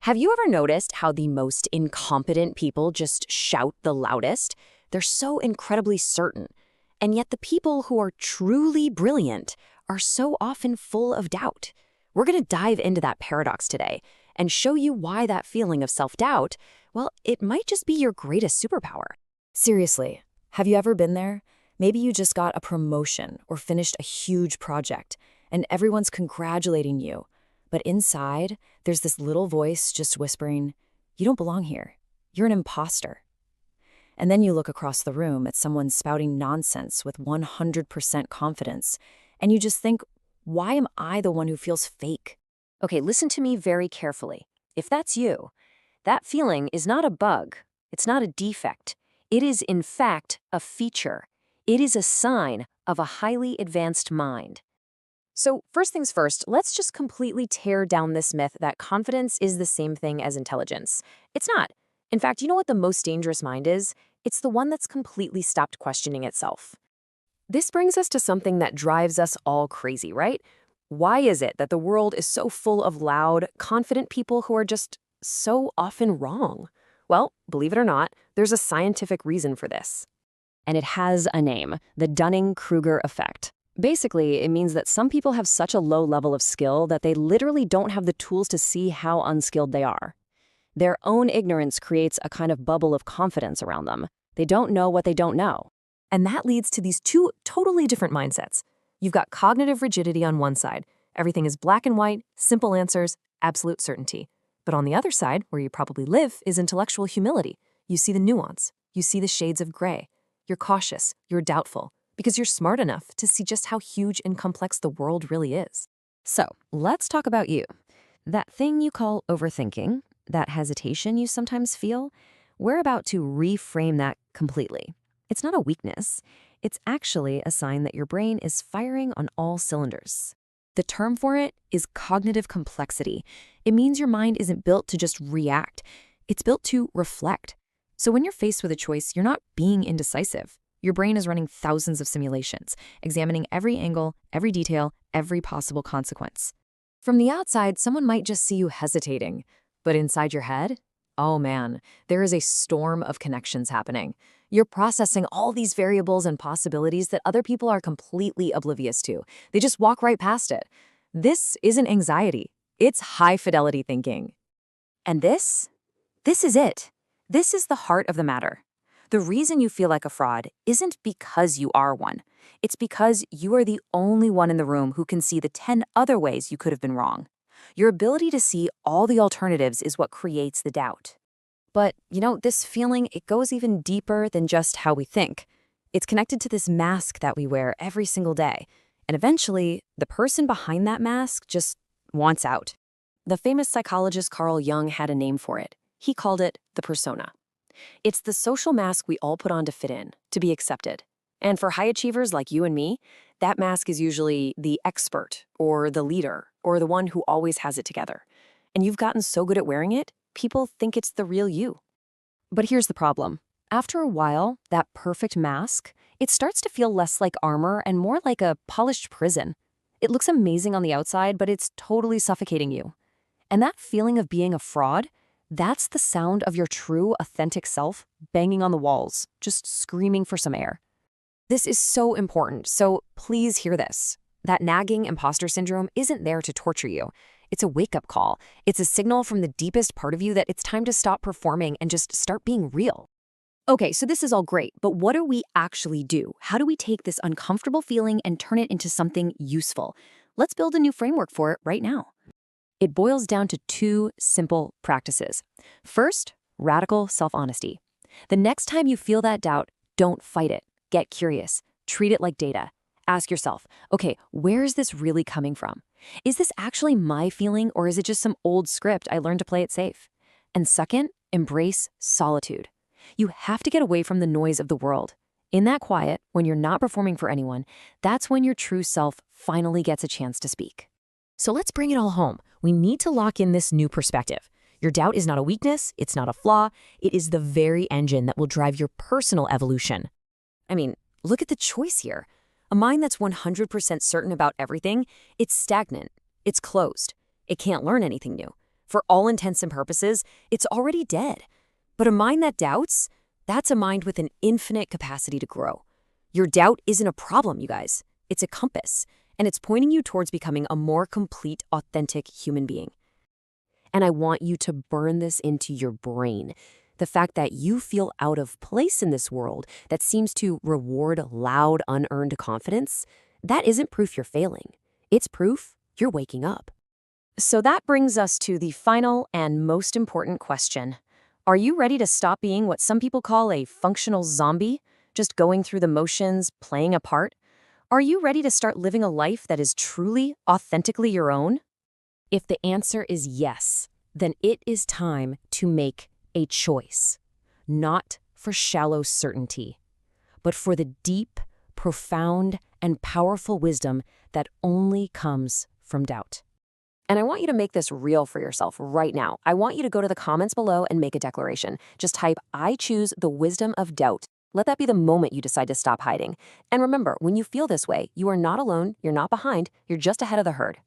Have you ever noticed how the most incompetent people just shout the loudest? They're so incredibly certain. And yet the people who are truly brilliant are so often full of doubt. We're going to dive into that paradox today and show you why that feeling of self-doubt, well, it might just be your greatest superpower. Seriously, have you ever been there? Maybe you just got a promotion or finished a huge project, and everyone's congratulating you. But inside, there's this little voice just whispering, "You don't belong here. You're an imposter." And then you look across the room at someone spouting nonsense with 100% confidence, and you just think, why am I the one who feels fake? Okay, listen to me very carefully. If that's you, that feeling is not a bug. It's not a defect. It is, in fact, a feature. It is a sign of a highly advanced mind. So first things first, let's just completely tear down this myth that confidence is the same thing as intelligence. It's not. In fact, you know what the most dangerous mind is? It's the one that's completely stopped questioning itself. This brings us to something that drives us all crazy, right? Why is it that the world is so full of loud, confident people who are just so often wrong? Well, believe it or not, there's a scientific reason for this. And it has a name, the Dunning-Kruger effect. Basically, it means that some people have such a low level of skill that they literally don't have the tools to see how unskilled they are. Their own ignorance creates a kind of bubble of confidence around them. They don't know what they don't know. And that leads to these two totally different mindsets. You've got cognitive rigidity on one side. Everything is black and white, simple answers, absolute certainty. But on the other side, where you probably live, is intellectual humility. You see the nuance. You see the shades of gray. You're cautious. You're doubtful. Because you're smart enough to see just how huge and complex the world really is. So, let's talk about you. That thing you call overthinking, that hesitation you sometimes feel, we're about to reframe that completely. It's not a weakness. It's actually a sign that your brain is firing on all cylinders. The term for it is cognitive complexity. It means your mind isn't built to just react. It's built to reflect. So when you're faced with a choice, you're not being indecisive. Your brain is running thousands of simulations, examining every angle, every detail, every possible consequence. From the outside, someone might just see you hesitating. But inside your head, oh man, there is a storm of connections happening. You're processing all these variables and possibilities that other people are completely oblivious to. They just walk right past it. This isn't anxiety. It's high-fidelity thinking. And this is it. This is the heart of the matter. The reason you feel like a fraud isn't because you are one. It's because you are the only one in the room who can see the 10 other ways you could have been wrong. Your ability to see all the alternatives is what creates the doubt. But, this feeling, it goes even deeper than just how we think. It's connected to this mask that we wear every single day. And eventually, the person behind that mask just wants out. The famous psychologist Carl Jung had a name for it. He called it the persona. It's the social mask we all put on to fit in, to be accepted. And for high achievers like you and me, that mask is usually the expert, or the leader, or the one who always has it together. And you've gotten so good at wearing it, people think it's the real you. But here's the problem. After a while, that perfect mask, it starts to feel less like armor and more like a polished prison. It looks amazing on the outside, but it's totally suffocating you. And that feeling of being a fraud, that's the sound of your true, authentic self banging on the walls, just screaming for some air. This is so important, so please hear this. That nagging imposter syndrome isn't there to torture you. It's a wake-up call. It's a signal from the deepest part of you that it's time to stop performing and just start being real. Okay, so this is all great, but what do we actually do? How do we take this uncomfortable feeling and turn it into something useful? Let's build a new framework for it right now. It boils down to two simple practices. First, radical self-honesty. The next time you feel that doubt, don't fight it. Get curious. Treat it like data. Ask yourself, okay, where is this really coming from? Is this actually my feeling, or is it just some old script I learned to play it safe? And second, embrace solitude. You have to get away from the noise of the world. In that quiet, when you're not performing for anyone, that's when your true self finally gets a chance to speak. So let's bring it all home. We need to lock in this new perspective. Your doubt is not a weakness, it's not a flaw, it is the very engine that will drive your personal evolution. I mean, look at the choice here. A mind that's 100% certain about everything, it's stagnant, it's closed, it can't learn anything new. For all intents and purposes, it's already dead. But a mind that doubts, that's a mind with an infinite capacity to grow. Your doubt isn't a problem, you guys. It's a compass, and it's pointing you towards becoming a more complete, authentic human being. And I want you to burn this into your brain. The fact that you feel out of place in this world that seems to reward loud, unearned confidence, that isn't proof you're failing. It's proof you're waking up. So that brings us to the final and most important question. Are you ready to stop being what some people call a functional zombie, just going through the motions, playing a part? Are you ready to start living a life that is truly, authentically your own? If the answer is yes, then it is time to make a choice, not for shallow certainty, but for the deep, profound, and powerful wisdom that only comes from doubt. And I want you to make this real for yourself right now. I want you to go to the comments below and make a declaration. Just type, "I choose the wisdom of doubt." Let that be the moment you decide to stop hiding. And remember, when you feel this way, you are not alone, you're not behind, you're just ahead of the herd.